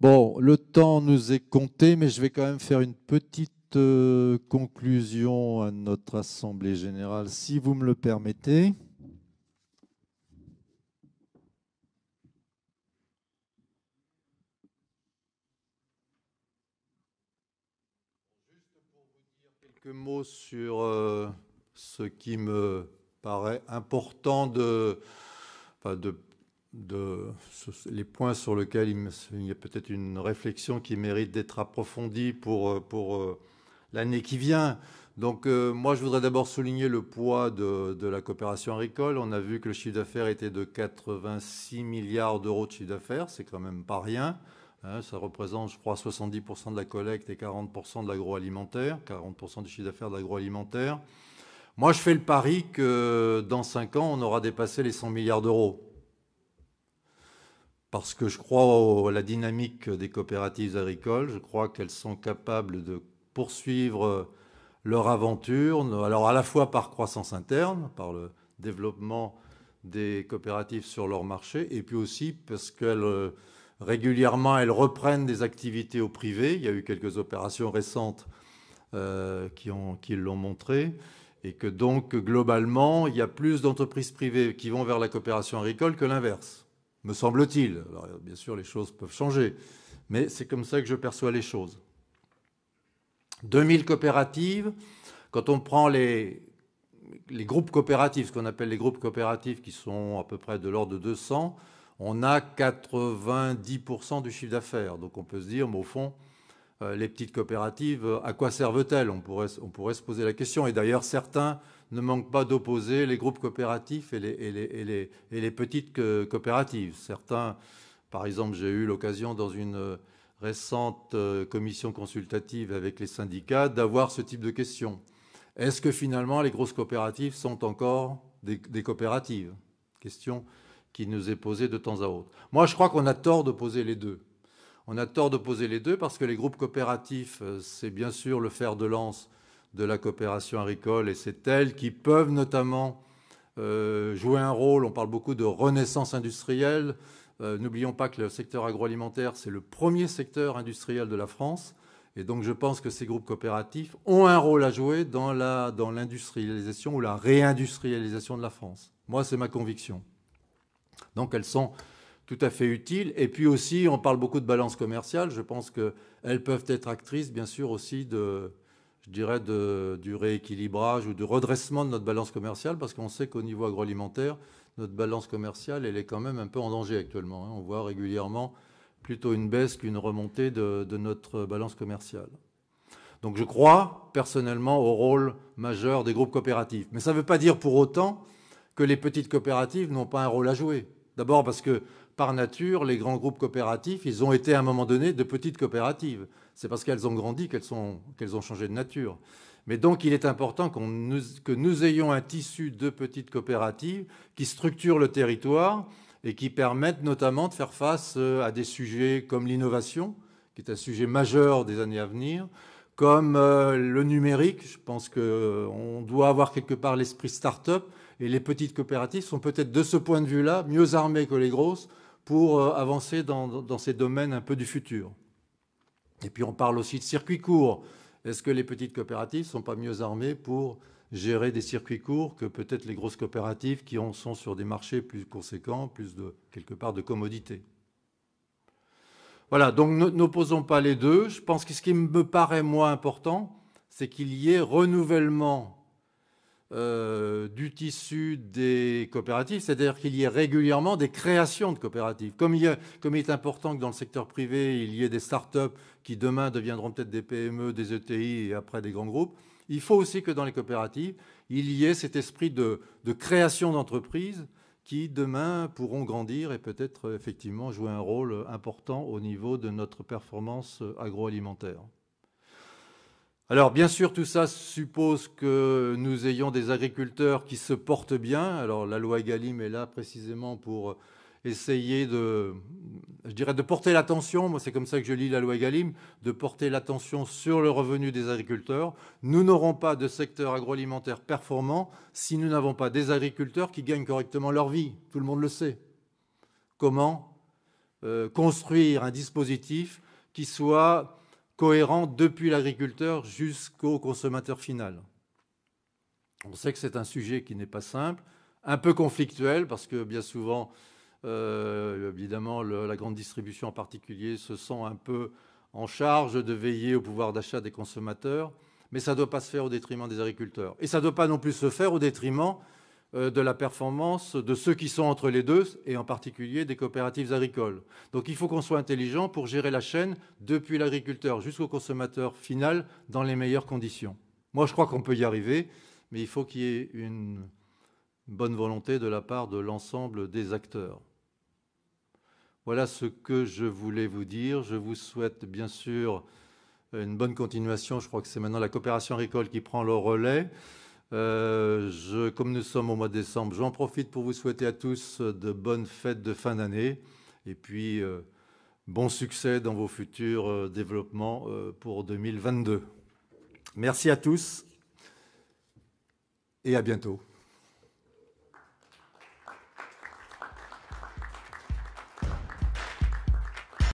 Bon, le temps nous est compté, mais je vais quand même faire une petite conclusion à notre assemblée générale, si vous me le permettez. Quelques mots sur ce qui me paraît important enfin les points sur lesquels il y a peut-être une réflexion qui mérite d'être approfondie pour l'année qui vient. Donc moi, je voudrais d'abord souligner le poids de la coopération agricole. On a vu que le chiffre d'affaires était de 86 milliards d'euros de chiffre d'affaires, c'est quand même pas rien. Hein, ça représente, je crois, 70% de la collecte et 40% de l'agroalimentaire, 40% du chiffre d'affaires de l'agroalimentaire. Moi, je fais le pari que dans 5 ans, on aura dépassé les 100 milliards d'euros. Parce que je crois à la dynamique des coopératives agricoles. Je crois qu'elles sont capables de poursuivre leur aventure, alors à la fois par croissance interne, par le développement des coopératives sur leur marché, et puis aussi parce qu'elles régulièrement elles reprennent des activités au privé. Il y a eu quelques opérations récentes qui l'ont montré, et que donc globalement il y a plus d'entreprises privées qui vont vers la coopération agricole que l'inverse, me semble-t-il. Alors, bien sûr, les choses peuvent changer, mais c'est comme ça que je perçois les choses. 2000 coopératives, quand on prend les groupes coopératifs, ce qu'on appelle les groupes coopératifs qui sont à peu près de l'ordre de 200, on a 90% du chiffre d'affaires. Donc on peut se dire, mais au fond, les petites coopératives, à quoi servent-elles? On pourrait se poser la question. Et d'ailleurs, certains ne manquent pas d'opposer les groupes coopératifs et les petites coopératives. Certains, par exemple, j'ai eu l'occasion dans une récente commission consultative avec les syndicats d'avoir ce type de questions. Est-ce que finalement les grosses coopératives sont encore des coopératives? Question qui nous est posée de temps à autre. Moi, je crois qu'on a tort d'opposer les deux. On a tort d'opposer les deux parce que les groupes coopératifs, c'est bien sûr le fer de lance de la coopération agricole, et c'est elles qui peuvent notamment jouer un rôle. On parle beaucoup de renaissance industrielle. N'oublions pas que le secteur agroalimentaire, c'est le premier secteur industriel de la France. Et donc je pense que ces groupes coopératifs ont un rôle à jouer dans l'industrialisation ou la réindustrialisation de la France. Moi, c'est ma conviction. Donc elles sont tout à fait utiles. Et puis aussi, on parle beaucoup de balance commerciale. Je pense qu'elles peuvent être actrices, bien sûr, aussi du rééquilibrage ou du redressement de notre balance commerciale, parce qu'on sait qu'au niveau agroalimentaire, notre balance commerciale, elle est quand même un peu en danger actuellement. On voit régulièrement plutôt une baisse qu'une remontée de notre balance commerciale. Donc je crois personnellement au rôle majeur des groupes coopératifs. Mais ça ne veut pas dire pour autant que les petites coopératives n'ont pas un rôle à jouer. D'abord parce que par nature, les grands groupes coopératifs, ils ont été à un moment donné de petites coopératives. C'est parce qu'elles ont grandi qu'elles ont changé de nature. Mais donc il est important que nous ayons un tissu de petites coopératives qui structurent le territoire et qui permettent notamment de faire face à des sujets comme l'innovation, qui est un sujet majeur des années à venir, comme le numérique. Je pense qu'on doit avoir quelque part l'esprit start-up, et les petites coopératives sont peut-être de ce point de vue-là mieux armées que les grosses pour avancer dans ces domaines un peu du futur. Et puis on parle aussi de circuits courts. Est-ce que les petites coopératives ne sont pas mieux armées pour gérer des circuits courts que peut-être les grosses coopératives qui sont sur des marchés plus conséquents, plus quelque part de commodité? Voilà, donc n'opposons pas les deux. Je pense que ce qui me paraît moins important, c'est qu'il y ait renouvellement du tissu des coopératives, c'est-à-dire qu'il y ait régulièrement des créations de coopératives. Comme il est important que dans le secteur privé, il y ait des start-up qui demain deviendront peut-être des PME, des ETI et après des grands groupes, il faut aussi que dans les coopératives, il y ait cet esprit de création d'entreprises qui demain pourront grandir et peut-être effectivement jouer un rôle important au niveau de notre performance agroalimentaire. Alors bien sûr, tout ça suppose que nous ayons des agriculteurs qui se portent bien. Alors la loi Egalim est là précisément pour essayer de porter l'attention, moi c'est comme ça que je lis la loi Egalim, de porter l'attention sur le revenu des agriculteurs. Nous n'aurons pas de secteur agroalimentaire performant si nous n'avons pas des agriculteurs qui gagnent correctement leur vie. Tout le monde le sait. Comment? construire un dispositif qui soit cohérent depuis l'agriculteur jusqu'au consommateur final. On sait que c'est un sujet qui n'est pas simple, un peu conflictuel, parce que bien souvent, évidemment, la grande distribution en particulier se sent un peu en charge de veiller au pouvoir d'achat des consommateurs, mais ça ne doit pas se faire au détriment des agriculteurs. Et ça ne doit pas non plus se faire au détriment de la performance de ceux qui sont entre les deux, et en particulier des coopératives agricoles. Donc il faut qu'on soit intelligent pour gérer la chaîne depuis l'agriculteur jusqu'au consommateur final dans les meilleures conditions. Moi, je crois qu'on peut y arriver, mais il faut qu'il y ait une bonne volonté de la part de l'ensemble des acteurs. Voilà ce que je voulais vous dire. Je vous souhaite bien sûr une bonne continuation. Je crois que c'est maintenant la coopération agricole qui prend le relais. Comme nous sommes au mois de décembre, j'en profite pour vous souhaiter à tous de bonnes fêtes de fin d'année et puis bon succès dans vos futurs développements pour 2022. Merci à tous et à bientôt.